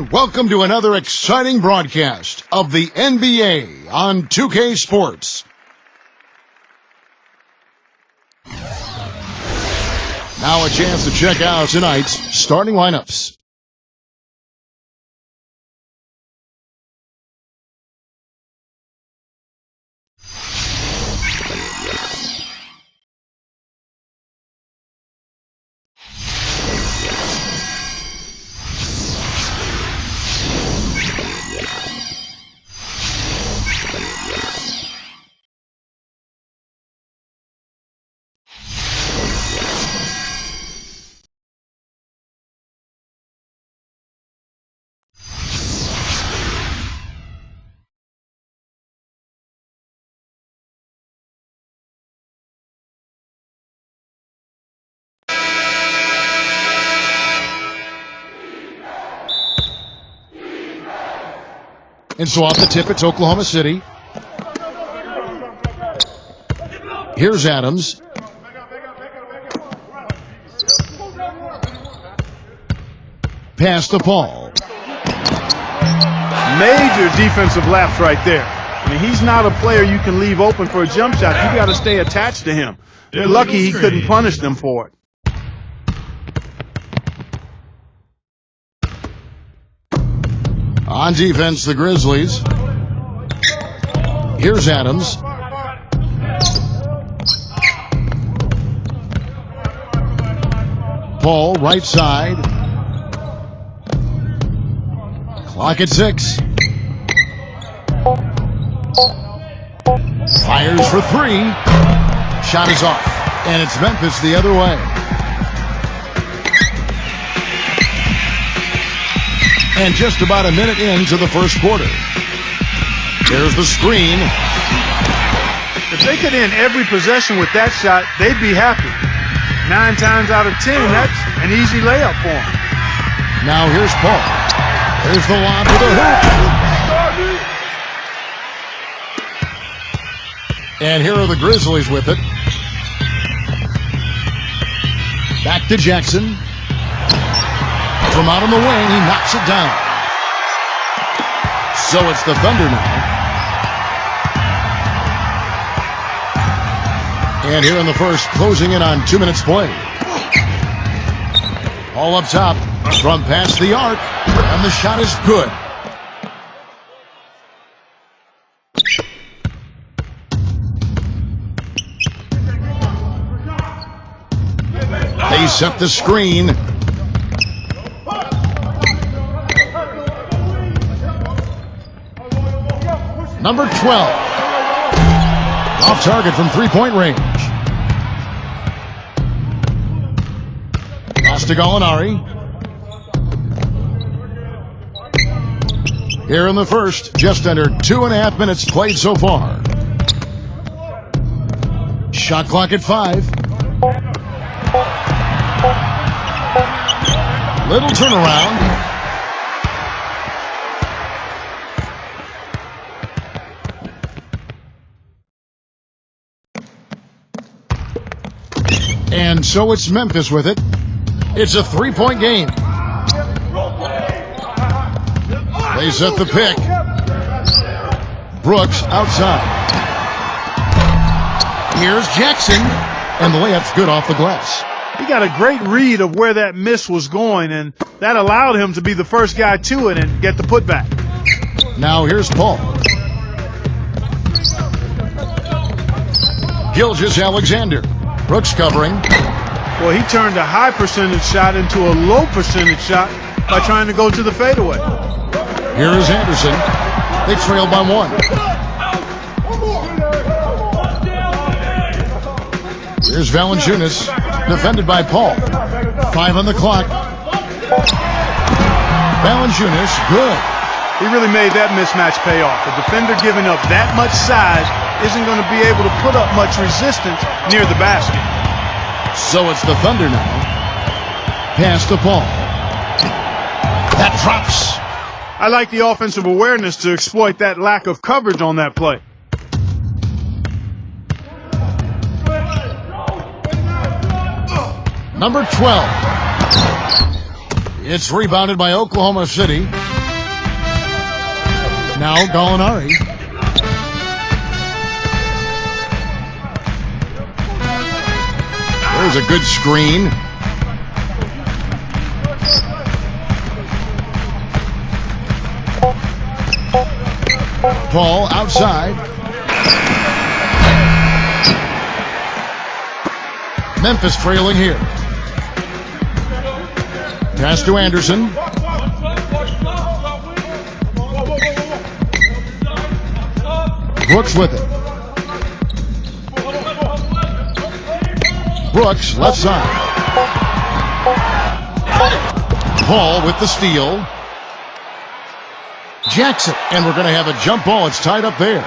and welcome to another exciting broadcast of the NBA on 2K Sports. Now a chance to check out tonight's starting lineups. And so off the tip, it's Oklahoma City. Here's Adams. Pass to Paul. Major defensive lapse right there. I mean, he's not a player you can leave open for a jump shot. You got to stay attached to him. They're lucky he couldn't punish them for it. On defense, the Grizzlies. Here's Adams. Paul, right side. Clock at 6. Fires for 3. Shot is off. And it's Memphis the other way. And just about a minute into the first quarter. There's the screen. If they could end every possession with that shot, they'd be happy. 9 times out of 10, that's an easy layup for them. Now here's Paul. There's the lob to the hoop. And here are the Grizzlies with it. Back to Jackson. From out on the wing, he knocks it down. So it's the Thunder now. And here in the first, closing in on 2 minutes play. All up top, from past the arc, and the shot is good. They set the screen. Number 12. Off target from three-point range. Pass to Gallinari. Here in the first, just under 2.5 minutes played so far. Shot clock at 5. Little turnaround. And so it's Memphis with it. It's a 3-point game. They set the pick. Brooks outside. Here's Jackson. And the layup's good off the glass. He got a great read of where that miss was going, and that allowed him to be the first guy to it and get the putback. Now here's Paul. Gilgeous-Alexander. Brooks covering. Well, he turned a high percentage shot into a low percentage shot by trying to go to the fadeaway. Here is Anderson. They trail by 1. Here's Valanciunas, defended by Paul. 5 on the clock. Valanciunas, good. He really made that mismatch pay off. A defender giving up that much size isn't going to be able to put up much resistance near the basket. So it's the Thunder now. Pass to Paul. That drops. I like the offensive awareness to exploit that lack of coverage on that play. Number 12. It's rebounded by Oklahoma City. Now Gallinari. There's a good screen. Paul outside. Memphis trailing here. Pass to Anderson. Brooks with it. Brooks, left side. Paul with the steal. Jackson, and we're going to have a jump ball. It's tied up there.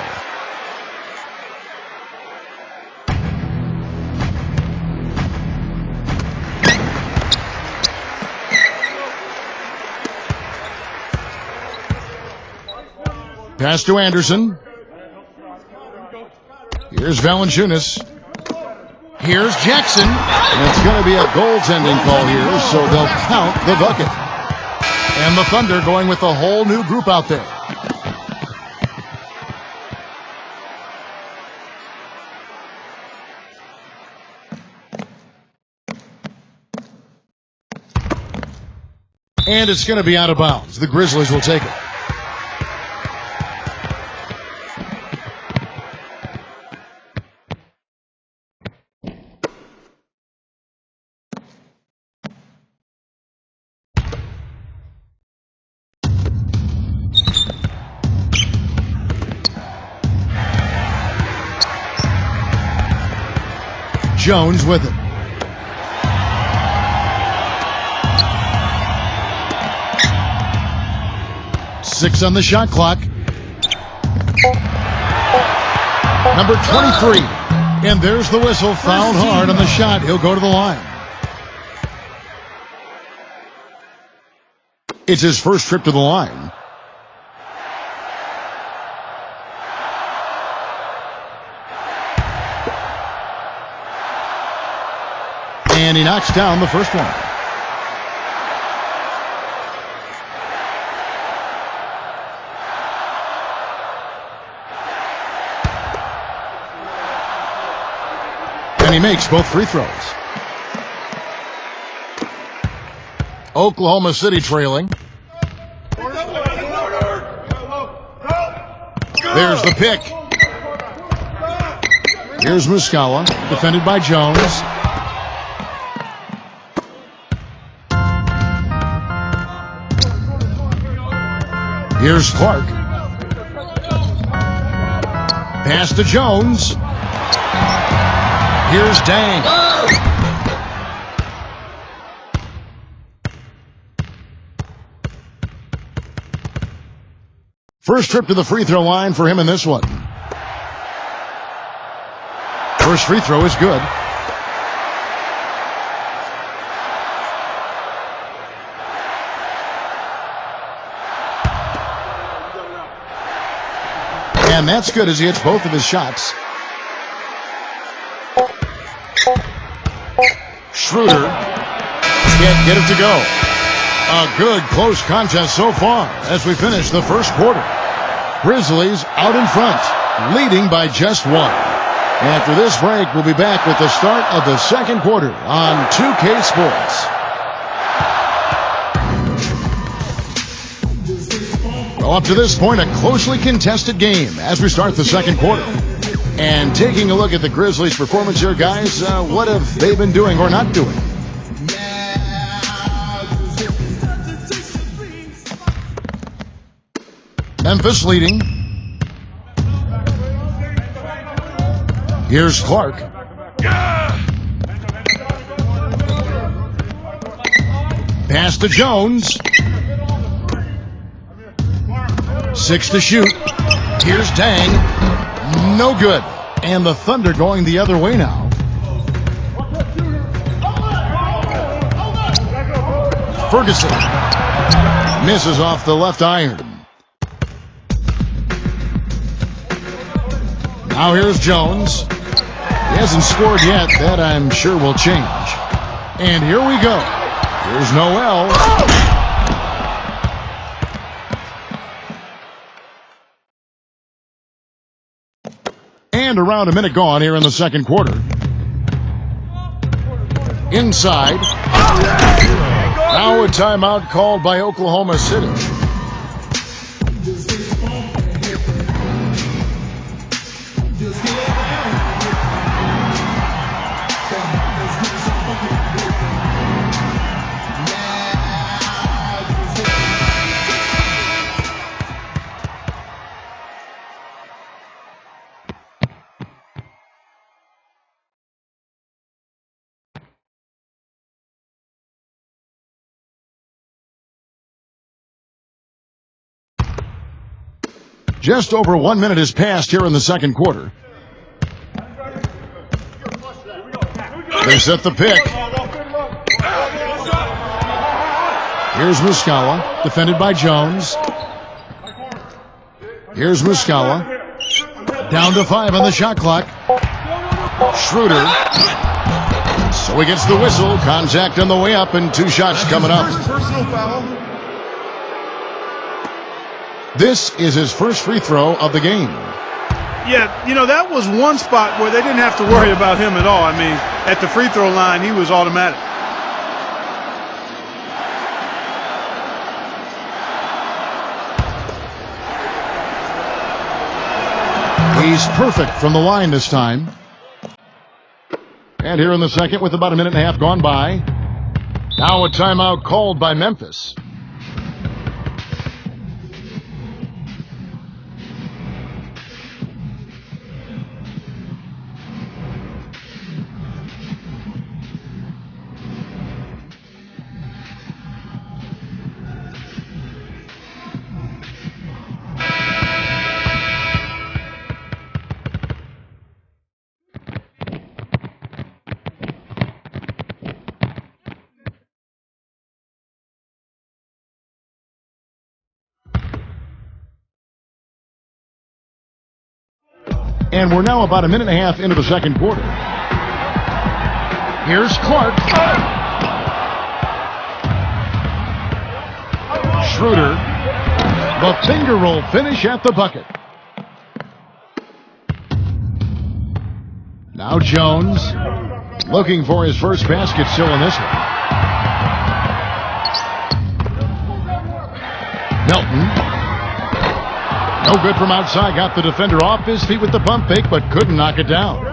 Pass to Anderson. Here's Valanciunas. Here's Jackson. And it's going to be a goaltending call here, so they'll count the bucket. And the Thunder going with a whole new group out there. And it's going to be out of bounds. The Grizzlies will take it. Jones with it. Six on the shot clock. Number 23. And there's the whistle. Fouled hard on the shot. He'll go to the line. It's his first trip to the line. And he knocks down the first one. And he makes both free throws. Oklahoma City trailing. There's the pick. Here's Muscala, defended by Jones. Here's Clark. Pass to Jones. Here's Dang. First trip to the free throw line for him in this one. First free throw is good. And that's good as he hits both of his shots. Schroeder can't get it to go. A good close contest so far as we finish the first quarter. Grizzlies out in front, leading by just one. After this break, we'll be back with the start of the second quarter on 2K Sports. Well, up to this point, a closely contested game as we start the second quarter. And taking a look at the Grizzlies' performance here, guys, what have they been doing or not doing? Memphis leading. Here's Clark. Pass to Jones. 6 to shoot. Here's Dang. No good. And the Thunder going the other way now. Ferguson misses off the left iron. Now here's Jones. He hasn't scored yet. That I'm sure will change. And here we go. Here's Noel. And around a minute gone here in the second quarter. Inside. Now a timeout called by Oklahoma City. Just over 1 minute has passed here in the second quarter. They set the pick. Here's Muscala, defended by Jones. Here's Muscala. Down to 5 on the shot clock. Schroeder. So he gets the whistle. Contact on the way up and 2 shots coming up. Personal foul. This is his first free throw of the game. Yeah, you know, that was one spot where they didn't have to worry about him at all. I mean, at the free throw line, he was automatic. He's perfect from the line this time. And here in the second with about a minute and a half gone by. Now a timeout called by Memphis. And we're now about a minute and a half into the second quarter. Here's Clark. Schroeder. The finger roll finish at the bucket. Now Jones. Looking for his first basket still in this one. Melton. No good from outside. Got the defender off his feet with the pump fake, but couldn't knock it down.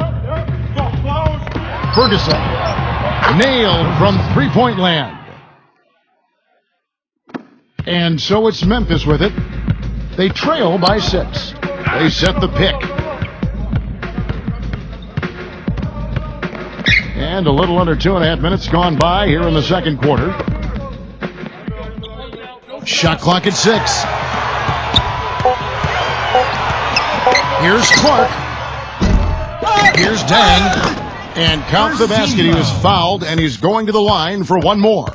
Ferguson. Nailed from three-point land. And so it's Memphis with it. They trail by 6. They set the pick. And a little under 2.5 minutes gone by here in the second quarter. Shot clock at 6. Here's Clark. Here's Dang. And count the basket. He was fouled, and he's going to the line for one more.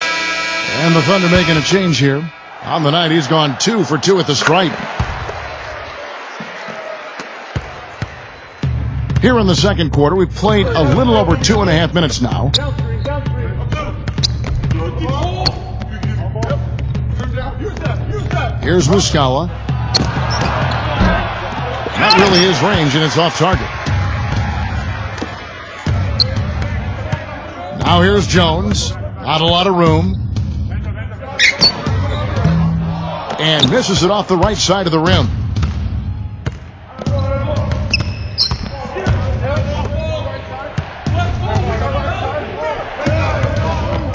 And the Thunder making a change here. On the night, he's gone 2 for 2 at the stripe. Here in the second quarter, we've played a little over 2.5 minutes now. Here's Muscala. Not really his range, and it's off target. Now here's Jones. Not a lot of room. And misses it off the right side of the rim.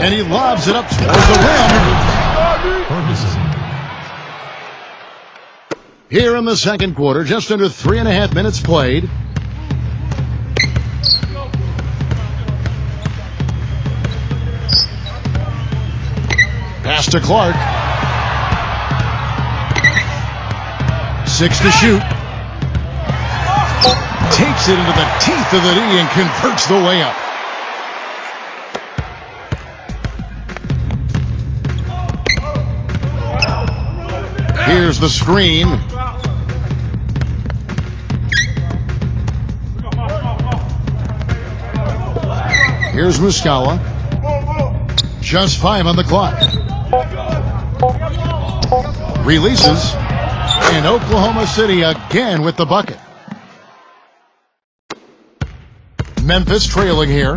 And he lobs it up towards the rim. Here in the second quarter, just under 3.5 minutes played. Pass to Clark. 6 to shoot. Takes it into the teeth of the knee and converts the layup. Here's the screen. Here's Muscala. Just 5 on the clock. Releases. And Oklahoma City again with the bucket. Memphis trailing here.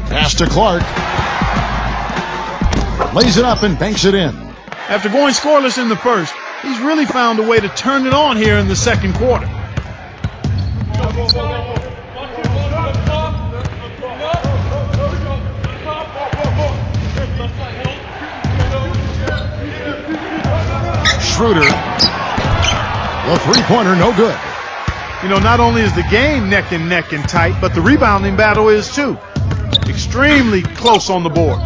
Pass to Clark. Lays it up and banks it in. After going scoreless in the first, he's really found a way to turn it on here in the second quarter. Schroeder. The three-pointer, no good. You know, not only is the game neck and tight, but the rebounding battle is too. Extremely close on the board.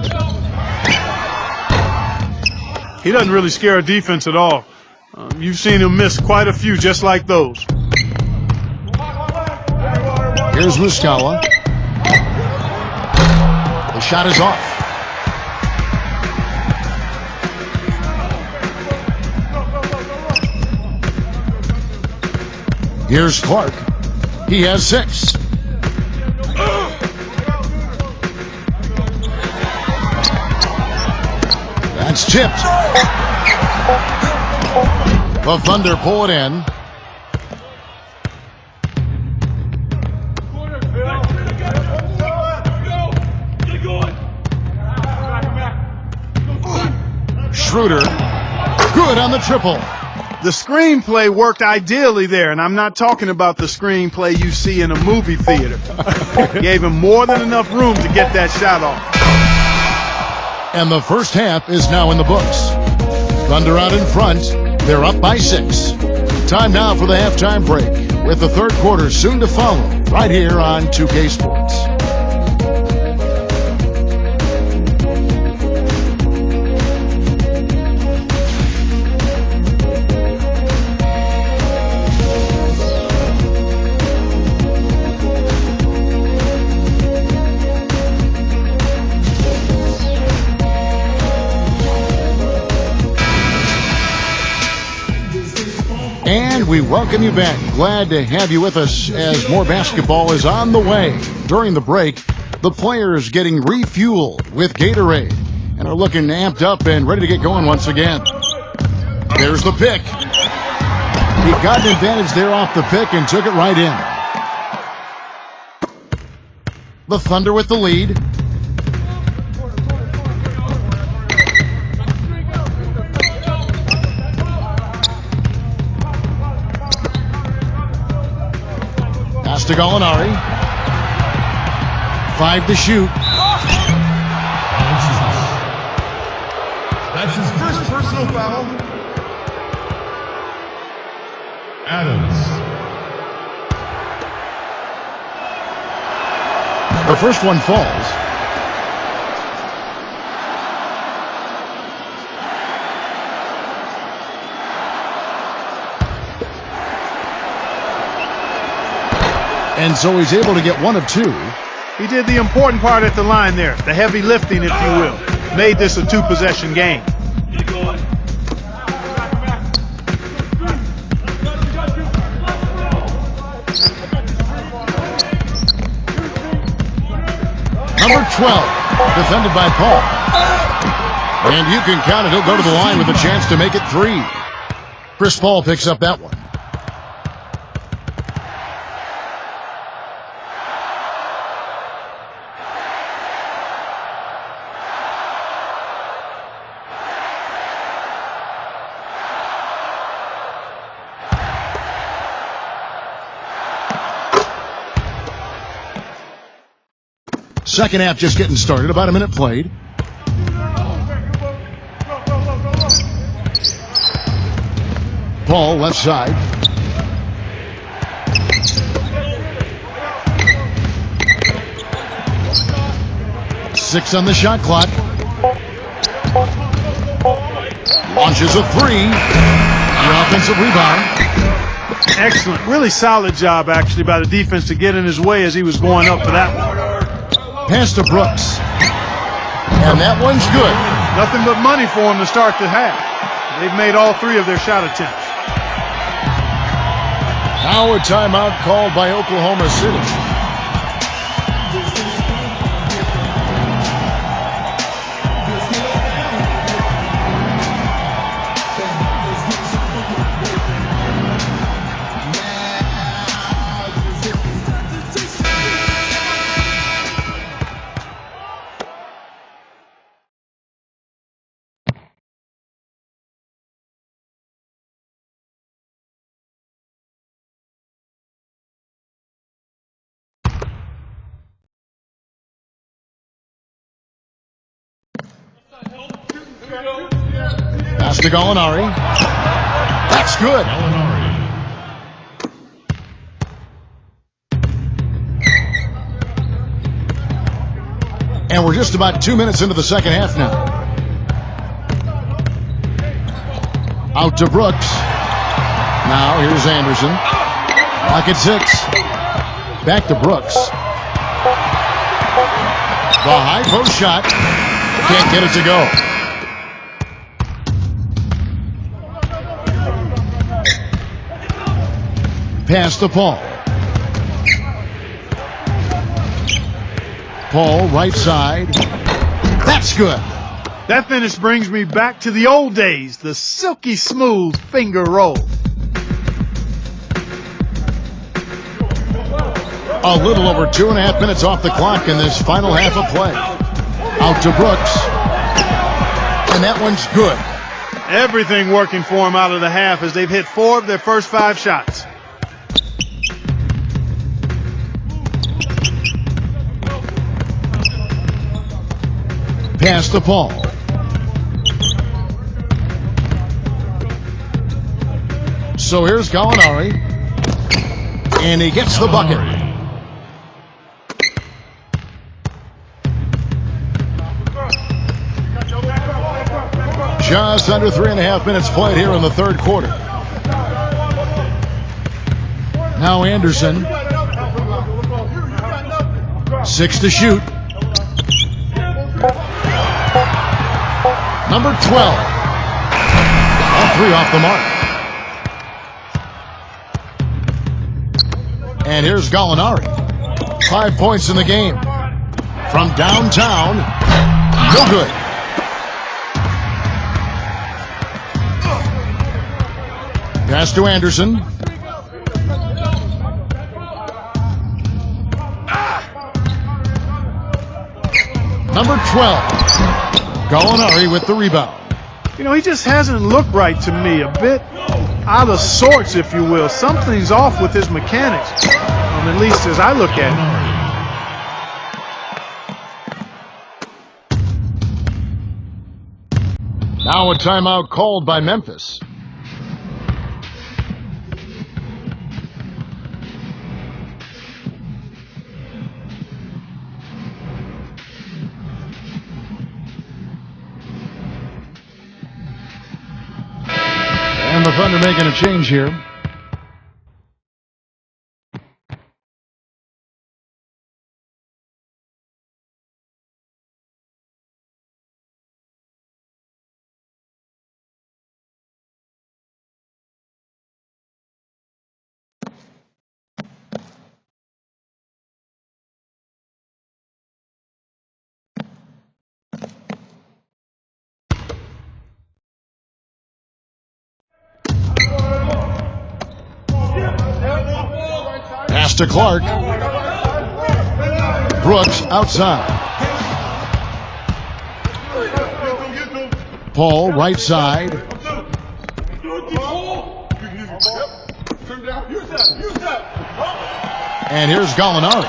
He doesn't really scare a defense at all. You've seen him miss quite a few just like those. Here's Muscala. The shot is off. Here's Clark. He has 6. That's tipped. The Thunder pull it in. Schroeder. Good on the triple. The screenplay worked ideally there, and I'm not talking about the screenplay you see in a movie theater. Gave him more than enough room to get that shot off. And the first half is now in the books. Thunder out in front. They're up by 6. Time now for the halftime break, with the third quarter soon to follow, right here on 2K Sports. And we welcome you back. Glad to have you with us as more basketball is on the way. During the break, the players getting refueled with Gatorade and are looking amped up and ready to get going once again. There's the pick. He got an advantage there off the pick and took it right in. The Thunder with the lead. To Gallinari. 5 to shoot. That's his first personal foul. Adams. The first one falls. And so he's able to get 1 of 2. He did the important part at the line there, the heavy lifting, if you will. Made this a 2-possession game. Number 12, defended by Paul. And you can count it, he'll go to the line with a chance to make it 3. Chris Paul picks up that one. Second half just getting started, about a minute played. Paul left side. Six on the shot clock. Launches a 3. The offensive rebound. Excellent. Really solid job, actually, by the defense to get in his way as he was going up for that one. Pass to Brooks. And that one's good. Nothing but money for him to start the half. They've made all 3 of their shot attempts. Now a timeout called by Oklahoma City. Pass to Gallinari. That's good. And we're just about 2 minutes into the second half now. Out to Brooks. Now here's Anderson. Clock at 6. Back to Brooks. The high post shot. Can't get it to go. Pass to Paul. Paul, right side. That's good. That finish brings me back to the old days, the silky smooth finger roll. A little over 2.5 minutes off the clock in this final half of play. Out to Brooks. And that one's good. Everything working for them out of the half as they've hit 4 of their first 5 shots. Pass to Paul. So here's Gallinari. And he gets the bucket. Just under 3.5 minutes played here in the third quarter. Now Anderson. 6 to shoot. Number 12. All 3 off the mark. And here's Gallinari. 5 points in the game. From downtown. No good. Pass to Anderson. Number 12. Gallinari with the rebound. You know, he just hasn't looked right to me. A bit out of sorts, if you will. Something's off with his mechanics, at least as I look at it. Now a timeout called by Memphis. And the Thunder making a change here. Pass to Clark. Brooks outside. Paul right side. And here's Gallinari.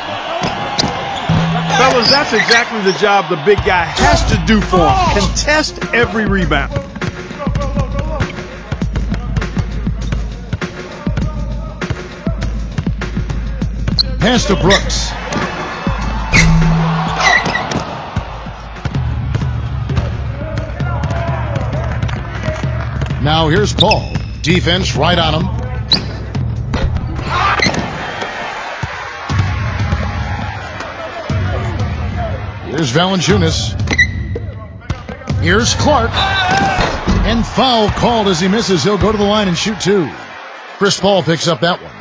Fellas, that's exactly the job the big guy has to do for him. Contest every rebound. Pass to Brooks. Now here's Paul. Defense right on him. Here's Valanciunas. Here's Clark. And foul called as he misses. He'll go to the line and shoot 2. Chris Paul picks up that one.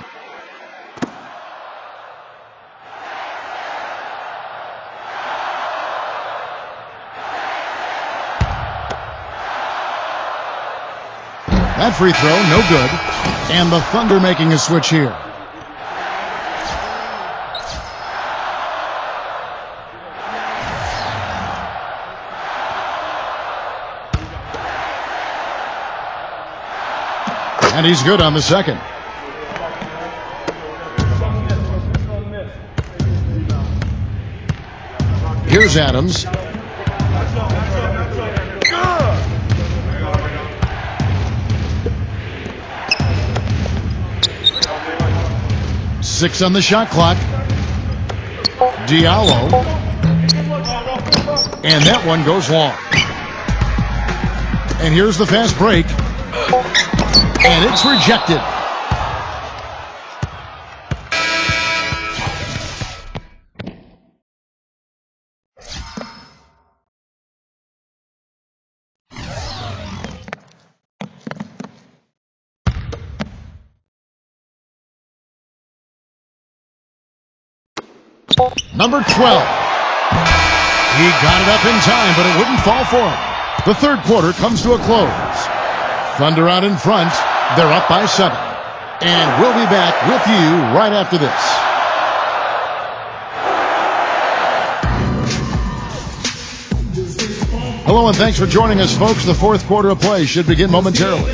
That free throw, no good. And the Thunder making a switch here. And he's good on the second. Here's Adams. Six on the shot clock. Diallo. And that one goes long. And here's the fast break. And it's rejected. Number 12. He got it up in time, but it wouldn't fall for him. The third quarter comes to a close. Thunder out in front. They're up by 7. And we'll be back with you right after this. Hello and thanks for joining us, folks. The fourth quarter of play should begin momentarily.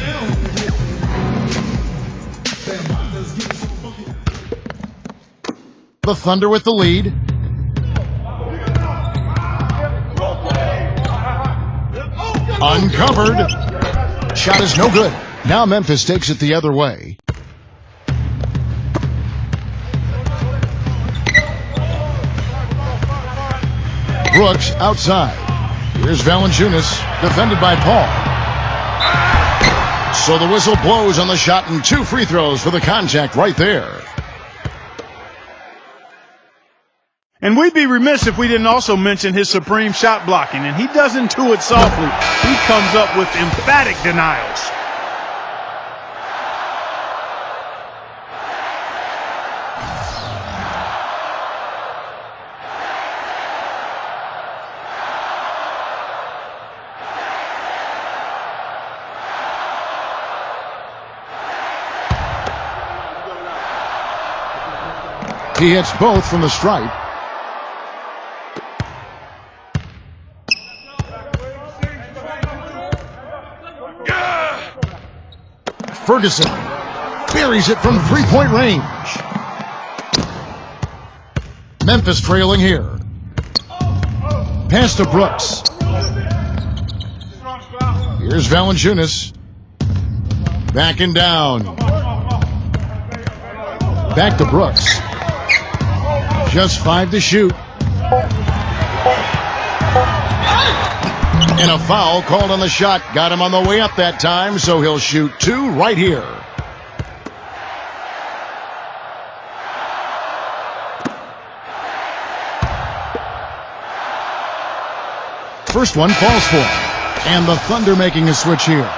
The Thunder with the lead. Uncovered. Shot is no good. Now Memphis takes it the other way. Brooks outside. Here's Valanciunas, defended by Paul. So the whistle blows on the shot and 2 free throws for the contact right there. And we'd be remiss if we didn't also mention his supreme shot blocking, and he doesn't do it softly. He comes up with emphatic denials. He hits both from the stripe. Ferguson buries it from 3-point range. Memphis trailing here. Pass to Brooks. Here's Valanciunas. Backing down. Back to Brooks. Just 5 to shoot. And a foul called on the shot. Got him on the way up that time, so he'll shoot 2 right here. First one falls for him. And the Thunder making a switch here.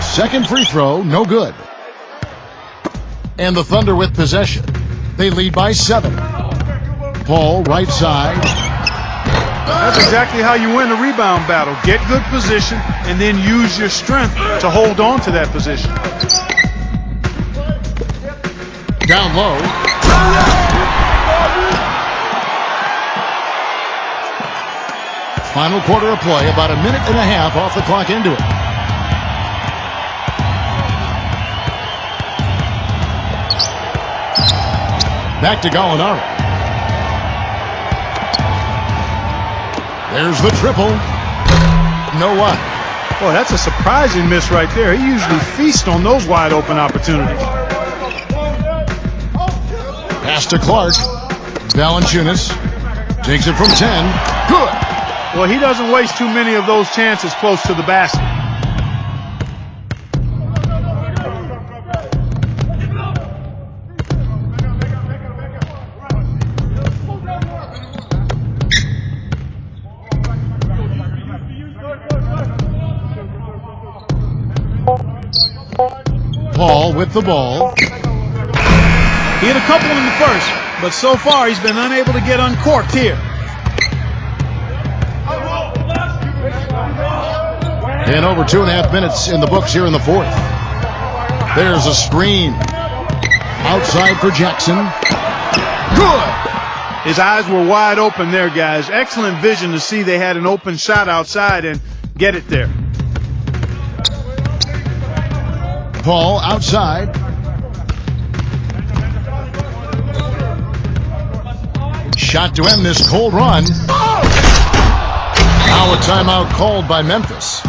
Second free throw, no good. And the Thunder with possession. They lead by 7. Paul, right side. That's exactly how you win a rebound battle. Get good position and then use your strength to hold on to that position. Down low. Final quarter of play, about a minute and a half off the clock into it. Back to Gallinari. There's the triple. No one. Boy, that's a surprising miss right there. He usually feasts on those wide open opportunities. Pass to Clark. Valanciunas takes it from 10. Good. Well, he doesn't waste too many of those chances close to the basket. Paul Paul with the ball. He had a couple in the first, but so far he's been unable to get uncorked here. And over 2.5 minutes in the books here in the fourth. There's a screen. Outside for Jackson. Good. His eyes were wide open there, guys. Excellent vision to see they had an open shot outside and get it there. Paul outside. Shot to end this cold run. Now a timeout called by Memphis.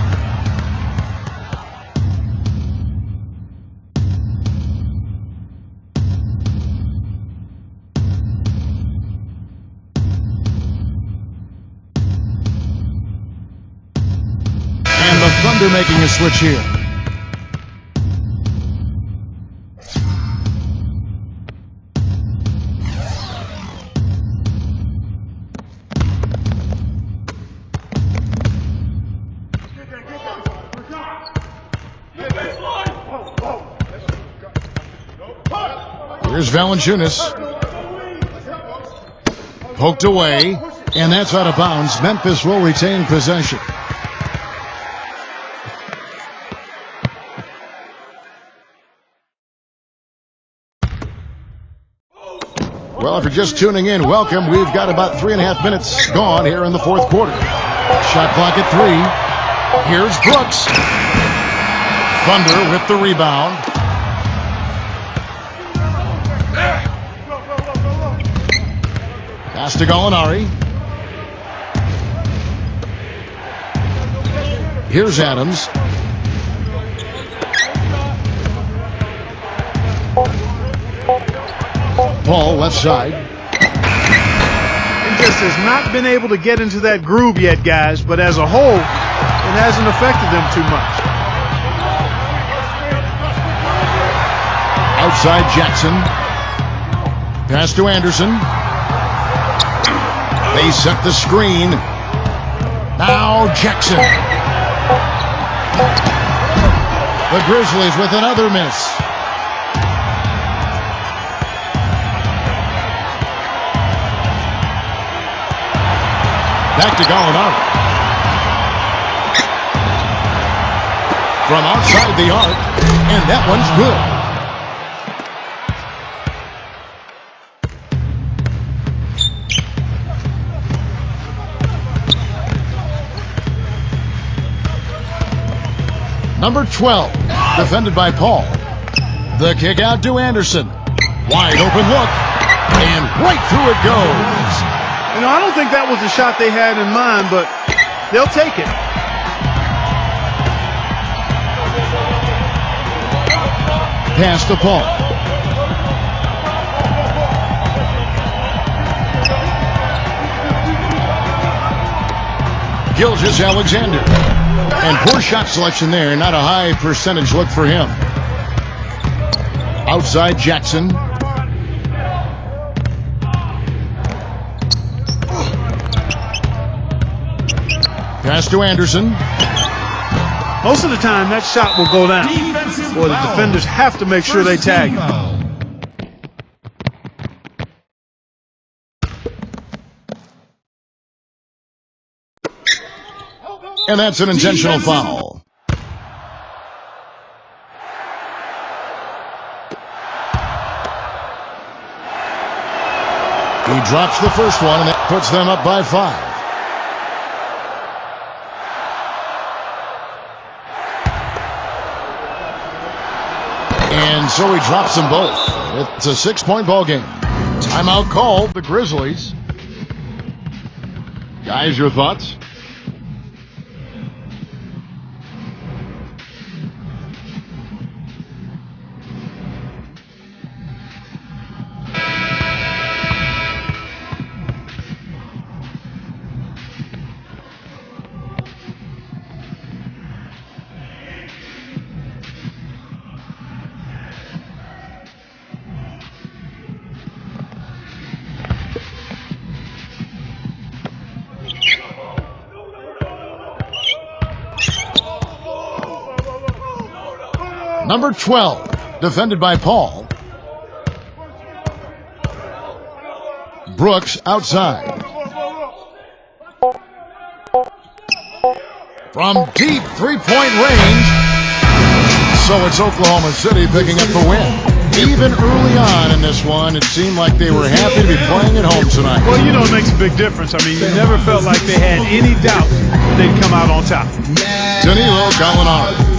And the Thunder making a switch here. Here's Valanciunas. Poked away, and that's out of bounds. Memphis will retain possession. Well, if you're just tuning in, welcome. We've got about 3.5 minutes gone here in the fourth quarter. Shot clock at 3. Here's Brooks. Thunder with the rebound. Pass to Gallinari. Here's Adams. Paul left side. He just has not been able to get into that groove yet, guys, but as a whole, it hasn't affected them too much. Outside Jackson. Pass to Anderson. They set the screen. Now Jackson. The Grizzlies with another miss. Back to Gallinari. From outside the arc, and that one's good. Number 12, defended by Paul. The kick out to Anderson. Wide open look, and right through it goes. You know, I don't think that was the shot they had in mind, but they'll take it. Pass to Paul. Gilgeous-Alexander. And poor shot selection there. Not a high percentage look for him. Outside Jackson. Pass to Anderson. Most of the time, that shot will go down. Boy, the defenders have to make sure they tag him. And that's an intentional foul. He drops the first one, and that puts them up by 5. And so he drops them both. It's a 6-point ball game. Timeout called, the Grizzlies. Guys, your thoughts? Number 12, Defended by Paul. Brooks outside. From deep three-point range. So it's Oklahoma City picking up the win. Even early on in this one, it seemed like they were happy to be playing at home tonight. Well, it makes a big difference. I mean, you never felt like they had any doubt they'd come out on top. Danilo Gallinari.